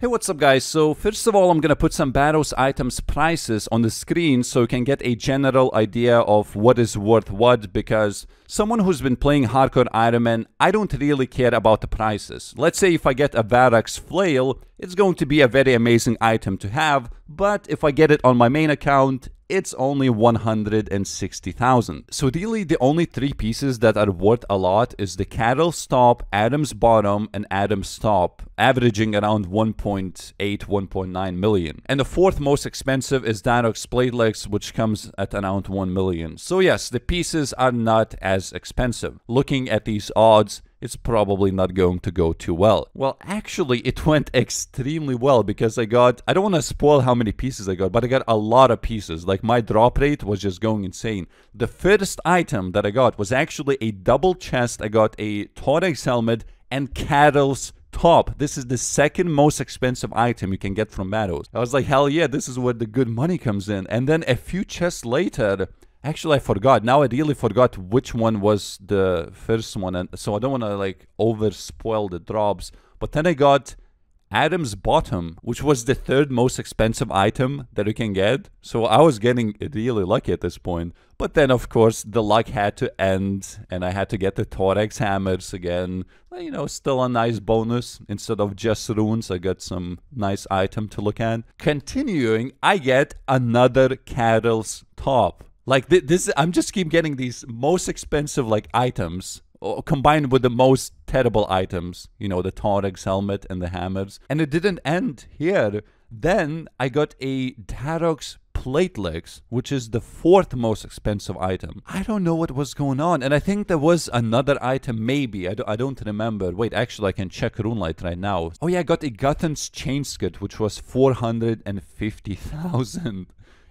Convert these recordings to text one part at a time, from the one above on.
Hey, what's up guys? So first of all, I'm gonna put some Baros items prices on the screen so you can get a general idea of what is worth what, because someone who's been playing hardcore Iron Man, I don't really care about the prices. Let's say if I get a Varax Flail, it's going to be a very amazing item to have, but if I get it on my main account, it's only 160,000. So really the only three pieces that are worth a lot is the Catalyst Top, Adam's Bottom, and Adam's Top, averaging around 1.8, 1.9 million. And the fourth most expensive is Darox Platelex, which comes at around 1 million. So yes, the pieces are not as expensive. Looking at these odds, it's probably not going to go too well. Well, actually, it went extremely well because I don't want to spoil how many pieces I got, but I got a lot of pieces. Like, my drop rate was just going insane. The first item that I got was actually a double chest. I got a Thorax helmet and Catalyst Top. This is the second most expensive item you can get from Baros. I was like, hell yeah, this is where the good money comes in. And then a few chests later, actually, I forgot. Now I really forgot which one was the first one, and so I don't want to like over spoil the drops. But then I got Adam's Bottom, which was the third most expensive item that you can get. So I was getting really lucky at this point. But then, of course, the luck had to end, and I had to get the Thorax hammers again. You know, still a nice bonus. Instead of just runes, I got some nice item to look at. Continuing, I get another Catalyst Top. Like this, I'm just keep getting these most expensive like items combined with the most terrible items. You know, the Thorax helmet and the hammers. And it didn't end here. Then I got a Darox Platelex, which is the fourth most expensive item. I don't know what was going on. And I think there was another item, maybe. I don't remember. Wait, actually, I can check RuneLite right now. Oh yeah, I got a Guthan's Chain Skirt, which was 450,000.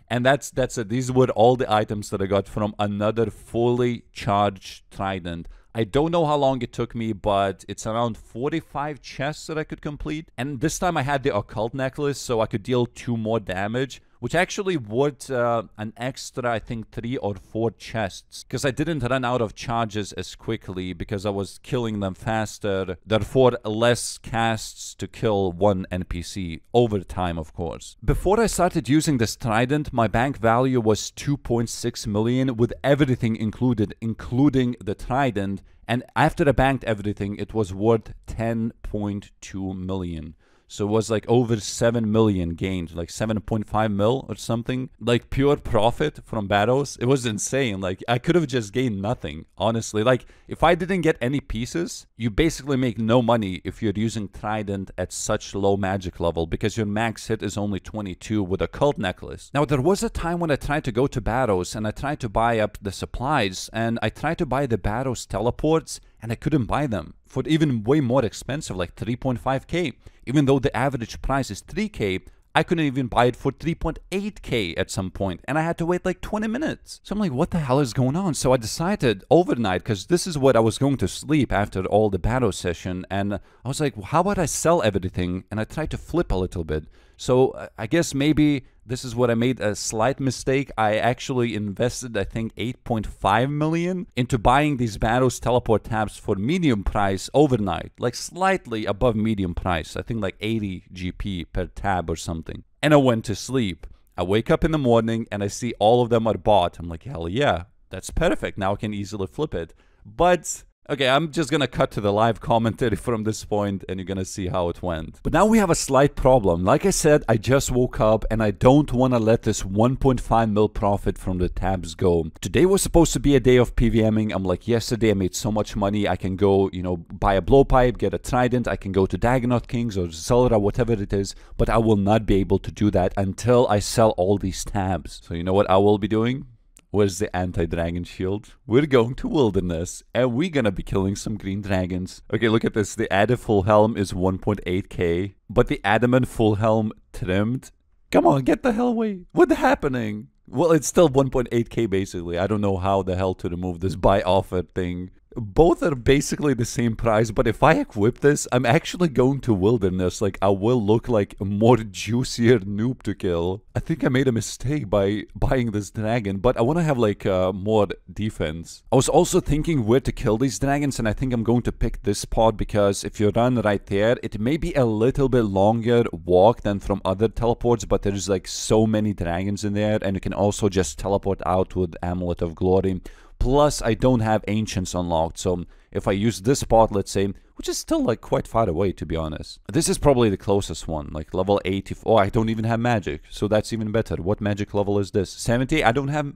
And that's it. These were all the items that I got from another fully charged Trident. I don't know how long it took me, but it's around 45 chests that I could complete. And this time I had the Occult Necklace, so I could deal 2 more damage, which actually worth an extra, I think, 3 or 4 chests. Because I didn't run out of charges as quickly because I was killing them faster. Therefore, less casts to kill one NPC over time, of course. Before I started using this Trident, my bank value was 2.6 million with everything included, including the Trident. And after I banked everything, it was worth 10.2 million. So it was like over 7 million gained, like 7.5 mil or something. Like pure profit from Baros. It was insane. Like I could have just gained nothing, honestly. Like if I didn't get any pieces, you basically make no money if you're using Trident at such low magic level because your max hit is only 22 with a Occult Necklace. Now there was a time when I tried to go to Baros and I tried to buy up the supplies and I tried to buy the Baros teleports and I couldn't buy them for even way more expensive, like 3.5k. Even though the average price is 3k, I couldn't even buy it for 3.8k at some point, and I had to wait like 20 minutes. So I'm like, what the hell is going on? So I decided overnight, because this is what I was going to sleep after all the battle session, and I was like, well, how about I sell everything, and I tried to flip a little bit. So I guess maybe this is what I made a slight mistake. I actually invested, I think, 8.5 million into buying these Baros teleport tabs for medium price overnight. Like slightly above medium price. I think like 80 GP per tab or something. And I went to sleep. I wake up in the morning and I see all of them are bought. I'm like, hell yeah, that's perfect. Now I can easily flip it. But okay, I'm just gonna cut to the live commentary from this point and you're gonna see how it went. But now we have a slight problem. Like I said, I just woke up and I don't want to let this 1.5 mil profit from the tabs go. Today was supposed to be a day of PVMing. I'm like, yesterday I made so much money. I can go, you know, buy a blowpipe, get a Trident. I can go to Dagonoth Kings or Zulrah, whatever it is. But I will not be able to do that until I sell all these tabs. So you know what I will be doing? Where's the anti-dragon shield? We're going to Wilderness, and we're gonna be killing some green dragons. Okay, look at this. The Adam full helm is 1.8k, but the Adamant full helm trimmed. Come on, get the hell away. What's happening? Well, it's still 1.8k basically. I don't know how the hell to remove this buy offer thing. Both are basically the same price, but if I equip this, I'm actually going to Wilderness. Like, I will look like a more juicier noob to kill. I think I made a mistake by buying this dragon, but I want to have, like, more defense. I was also thinking where to kill these dragons, and I think I'm going to pick this spot because if you run right there, it may be a little bit longer walk than from other teleports, but there's, like, so many dragons in there, and you can also just teleport out with Amulet of Glory. Plus, I don't have Ancients unlocked, so if I use this spot, let's say, which is still like quite far away, to be honest. This is probably the closest one, like level 84. Oh, I don't even have magic, so that's even better. What magic level is this? 70? I don't have...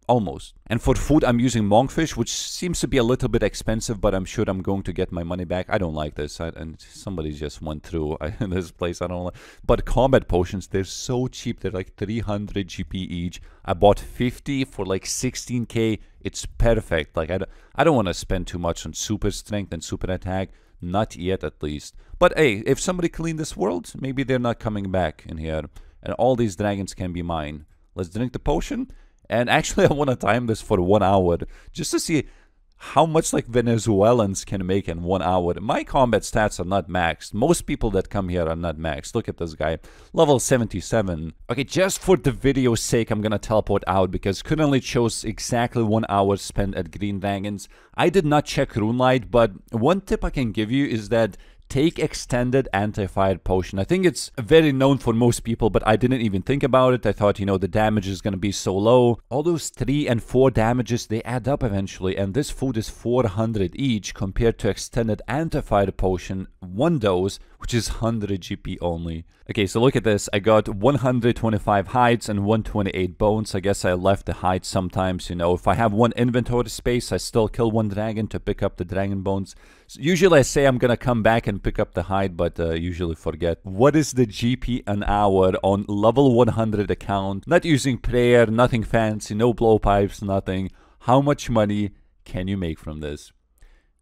Almost. And for food, I'm using monkfish, which seems to be a little bit expensive, but I'm sure I'm going to get my money back. I don't like this. And somebody just went through this place. I don't like. But combat potions, they're so cheap. They're like 300 GP each. I bought 50 for like 16k. It's perfect. Like, I don't want to spend too much on super strength and super attack. Not yet, at least. But hey, if somebody cleaned this world, maybe they're not coming back in here. And all these dragons can be mine. Let's drink the potion. And actually, I want to time this for 1 hour, just to see how much like Venezuelans can make in 1 hour. My combat stats are not maxed. Most people that come here are not maxed. Look at this guy, level 77. Okay, just for the video's sake, I'm gonna teleport out because currently it shows exactly 1 hour spent at Green Dragons. I did not check Runelight, but one tip I can give you is that take extended anti-fire potion. I think it's very known for most people, but I didn't even think about it. I thought, you know, the damage is gonna be so low. All those 3 and 4 damages, they add up eventually, and this food is 400 each compared to extended anti-fire potion, 1 dose, which is 100 GP only. Okay, so look at this. I got 125 hides and 128 bones. I guess I left the hides sometimes, you know. If I have 1 inventory space, I still kill 1 dragon to pick up the dragon bones. So usually I say I'm gonna come back and pick up the hide, but usually forget. What is the GP an hour on level 100 account? Not using prayer, nothing fancy, no blowpipes, nothing. How much money can you make from this?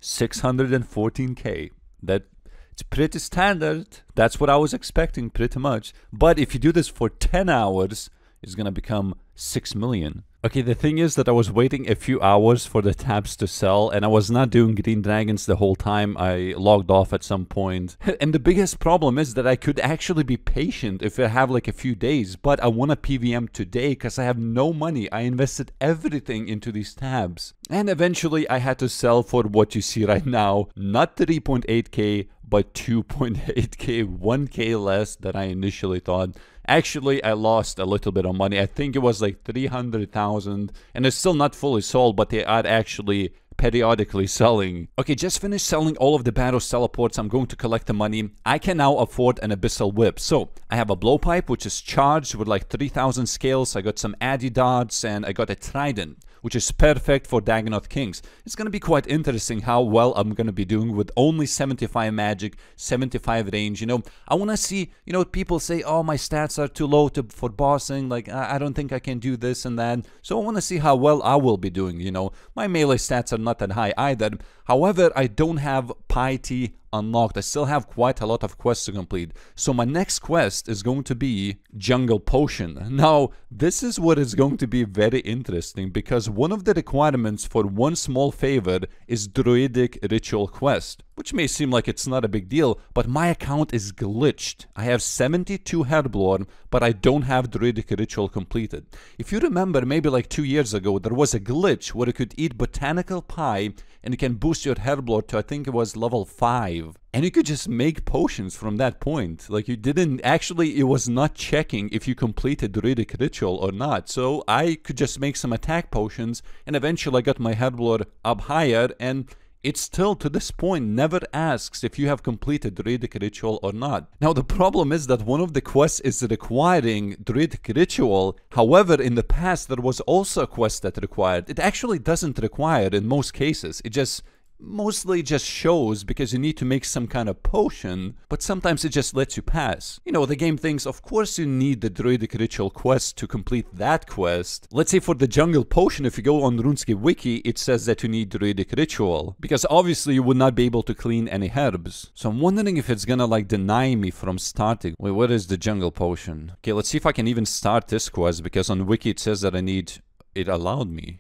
614k. It's pretty standard. That's what I was expecting, pretty much. But if you do this for 10 hours, it's gonna become 6 million. Okay, the thing is that I was waiting a few hours for the tabs to sell, and I was not doing Green Dragons the whole time. I logged off at some point. And the biggest problem is that I could actually be patient if I have like a few days, but I want a PVM today because I have no money. I invested everything into these tabs. And eventually I had to sell for what you see right now. Not 3.8k, but 2.8k, 1k less than I initially thought. Actually, I lost a little bit of money. I think it was like 300,000, and it's still not fully sold, but they are actually periodically selling. Okay, just finished selling all of the Baros teleports. I'm going to collect the money. I can now afford an Abyssal Whip. So I have a blowpipe, which is charged with like 3,000 scales. I got some Addy Dots, and I got a Trident, which is perfect for Dagannoth Kings. It's going to be quite interesting how well I'm going to be doing with only 75 magic, 75 range. You know, I want to see, you know, people say, oh, my stats are too low for bossing. Like, I don't think I can do this and that. So I want to see how well I will be doing, you know. My melee stats are not that high either. However, I don't have Piety unlocked. I still have quite a lot of quests to complete. So my next quest is going to be Jungle Potion. Now, this is what is going to be very interesting because one of the requirements for one small favor is Druidic Ritual Quest, which may seem like it's not a big deal, but my account is glitched. I have 72 Herblore, but I don't have Druidic Ritual completed. If you remember, maybe like 2 years ago, there was a glitch where you could eat botanical pie and you can boost your Herblore to, I think it was level 5. And you could just make potions from that point. Like, you didn't actually, it was not checking if you completed Druidic Ritual or not. So I could just make some attack potions, and eventually I got my Herblore up higher, and it still, to this point, never asks if you have completed Druidic Ritual or not. Now, the problem is that one of the quests is requiring Druidic Ritual. However, in the past, there was also a quest that required. It actually doesn't require in most cases. It just mostly just shows because you need to make some kind of potion, but sometimes it just lets you pass. You know, the game thinks, of course you need the Druidic Ritual quest to complete that quest. Let's say for the Jungle Potion, if you go on RuneScape Wiki, it says that you need Druidic Ritual, because obviously you would not be able to clean any herbs. So I'm wondering if it's gonna like deny me from starting. Wait, what is the Jungle Potion? Okay, let's see if I can even start this quest, because on Wiki it says that I need... It allowed me.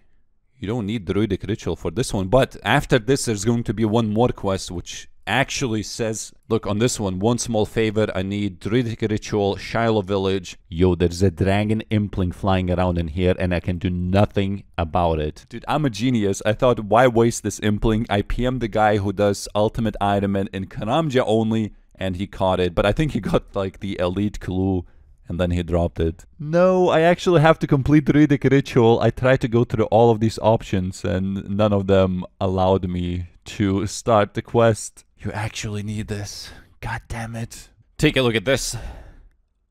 You don't need Druidic Ritual for this one. But after this, there's going to be one more quest, which actually says, look, on this one small favor, I need Druidic Ritual, Shiloh Village. Yo, there's a dragon impling flying around in here, and I can do nothing about it. Dude, I'm a genius. I thought, why waste this impling? I PM'd the guy who does ultimate item in Karamja only, and he caught it. But I think he got, like, the elite clue, and then he dropped it. No, I actually have to complete Druidic Ritual. I tried to go through all of these options, and none of them allowed me to start the quest. You actually need this. God damn it. Take a look at this.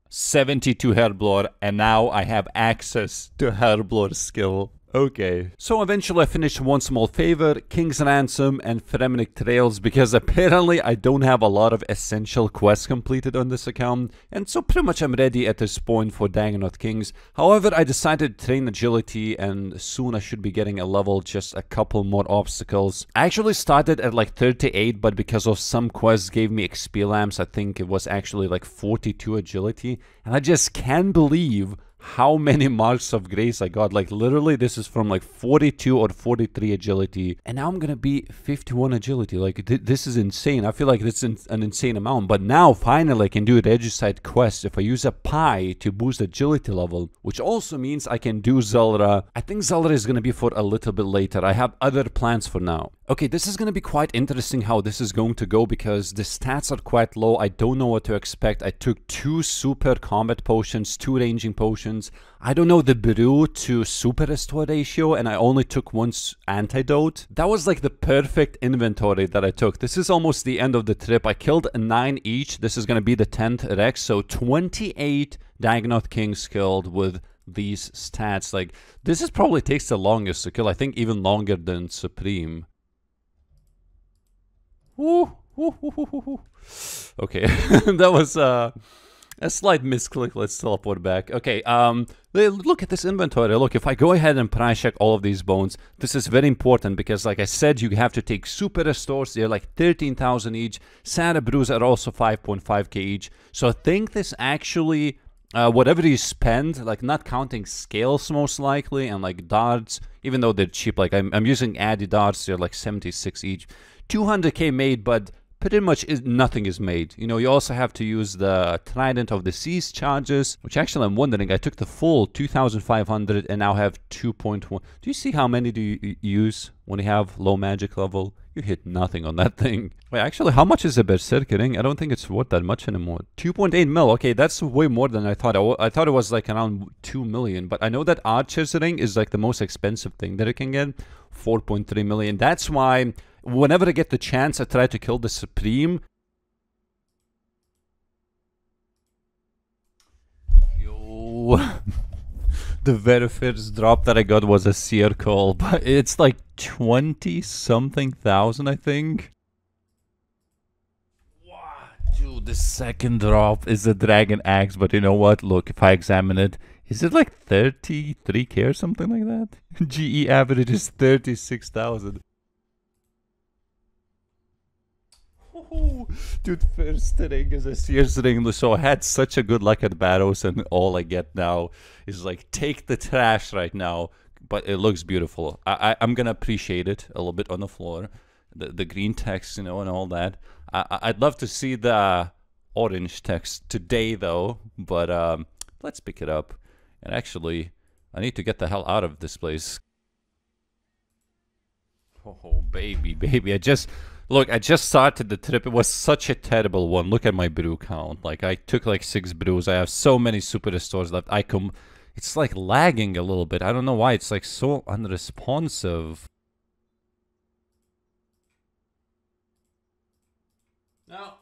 72 Herblore, and now I have access to Herblore skill. Okay. So eventually I finished One Small Favor, King's Ransom, and Fremennik Trails because apparently I don't have a lot of essential quests completed on this account, and so pretty much I'm ready at this point for Dagonoth Kings. However, I decided to train agility, and soon I should be getting a level, just a couple more obstacles. I actually started at like 38, but because of some quests gave me XP lamps, I think it was actually like 42 agility, and I just can't believe how many marks of grace I got. Like literally this is from like 42 or 43 agility, and now I'm gonna be 51 agility. Like this is insane. I feel like this is an insane amount, but now finally I can do a Regicide quest if I use a pie to boost agility level, which also means I can do Zulrah. I think Zulrah is gonna be for a little bit later. I have other plans for now. Okay, this is gonna be quite interesting how this is going to go because the stats are quite low. I don't know what to expect. I took 2 super combat potions, 2 ranging potions. I don't know the brew to super restore ratio, and I only took 1 antidote. That was like the perfect inventory that I took. This is almost the end of the trip. I killed 9 each. This is gonna be the 10th Rex, so 28 Dagonoth Kings killed with these stats. Like this is probably takes the longest to kill. I think even longer than Supreme. Woo, woo, woo, woo, woo. Okay, that was a slight misclick. Let's teleport back. Okay, look at this inventory. Look, if I go ahead and price check all of these bones, this is very important because, like I said, you have to take super restores. They're like 13,000 each. Sada brews are also 5.5k each. So I think this actually, whatever you spend, like not counting scales most likely, and like darts, even though they're cheap, like I'm using Addy darts, they're like 76 each. 200k made, but pretty much nothing is made. You know, you also have to use the Trident of the Seas charges, which actually I'm wondering, I took the full 2,500 and now have 2.1. Do you see how many do you use when you have low magic level? You hit nothing on that thing. Wait, actually, how much is a Berserker ring? I don't think it's worth that much anymore. 2.8 mil. Okay, that's way more than I thought. I thought it was like around 2 million, but I know that Archer's ring is like the most expensive thing that you can get. 4.3 million. That's why whenever I get the chance, I try to kill the Supreme. Yo. The very first drop that I got was a circle, but it's like 20-something thousand, I think. Wow, dude, the second drop is a Dragon Axe, but you know what? Look, if I examine it, is it like 33k or something like that? GE average is 36,000. Dude, first ring is a Sears ring, so I had such a good luck at battles, and all I get now is like, take the trash right now. But it looks beautiful. I'm gonna appreciate it a little bit on the floor. The green text, you know, and all that. I'd love to see the orange text today, though. But let's pick it up. And actually, I need to get the hell out of this place. Oh, baby, baby. I just started the trip. It was such a terrible one. Look at my brew count. Like, I took like 6 brews. I have so many super restores left. It's like lagging a little bit. I don't know why. It's like so unresponsive. Now,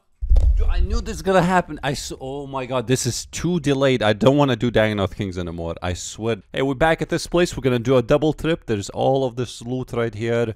I knew this was gonna happen. Oh my god, this is too delayed. I don't want to do Dagonoth Kings anymore. I swear. Hey, we're back at this place. We're gonna do a double trip. There's all of this loot right here.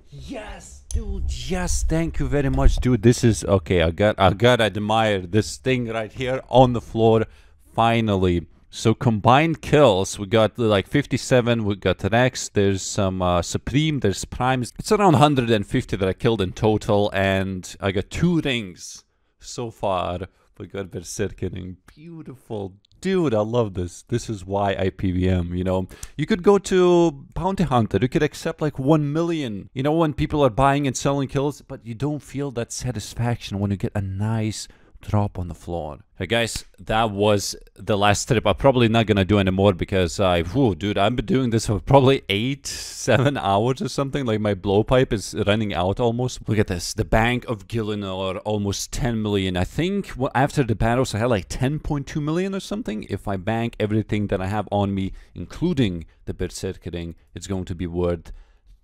Yes, dude. Yes, thank you very much, dude. This is okay. I gotta admire this thing right here on the floor. Finally. So combined kills, we got like 57. We got Rex. There's some Supreme. There's Primes. It's around 150 that I killed in total, and I got 2 rings so far. We got Berserker ring. Beautiful. dude, I love this. This is why I PVM, you know. You could go to Bounty Hunter. You could accept like 1 million, you know, when people are buying and selling kills, but you don't feel that satisfaction when you get a nice drop on the floor. Hey guys, that was the last trip. I'm probably not gonna do anymore because dude, I've been doing this for probably 7 hours or something. Like my blowpipe is running out almost. Look at this, the Bank of Gielinor, almost 10 million. I think after the battles I had like 10.2 million or something. If I bank everything that I have on me, including the Berserker ring, it's going to be worth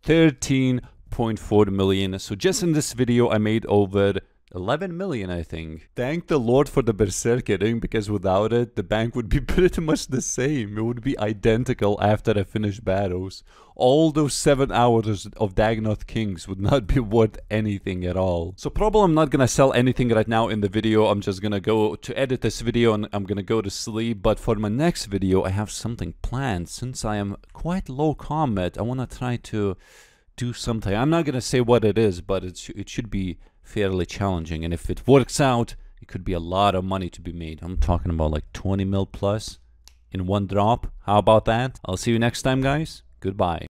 13.4 million. So just in this video I made over 11 million, I think. Thank the Lord for the Berserker ring, because without it, the bank would be pretty much the same. It would be identical after I finish battles. All those 7 hours of Dagannoth Kings would not be worth anything at all. So probably I'm not gonna sell anything right now in the video. I'm just gonna go to edit this video and I'm gonna go to sleep. But for my next video, I have something planned. Since I am quite low combat, I wanna try to do something. I'm not gonna say what it is, but it should be fairly challenging, and if it works out, it could be a lot of money to be made. I'm talking about like 20 mil plus in one drop. How about that? I'll see you next time, guys. Goodbye.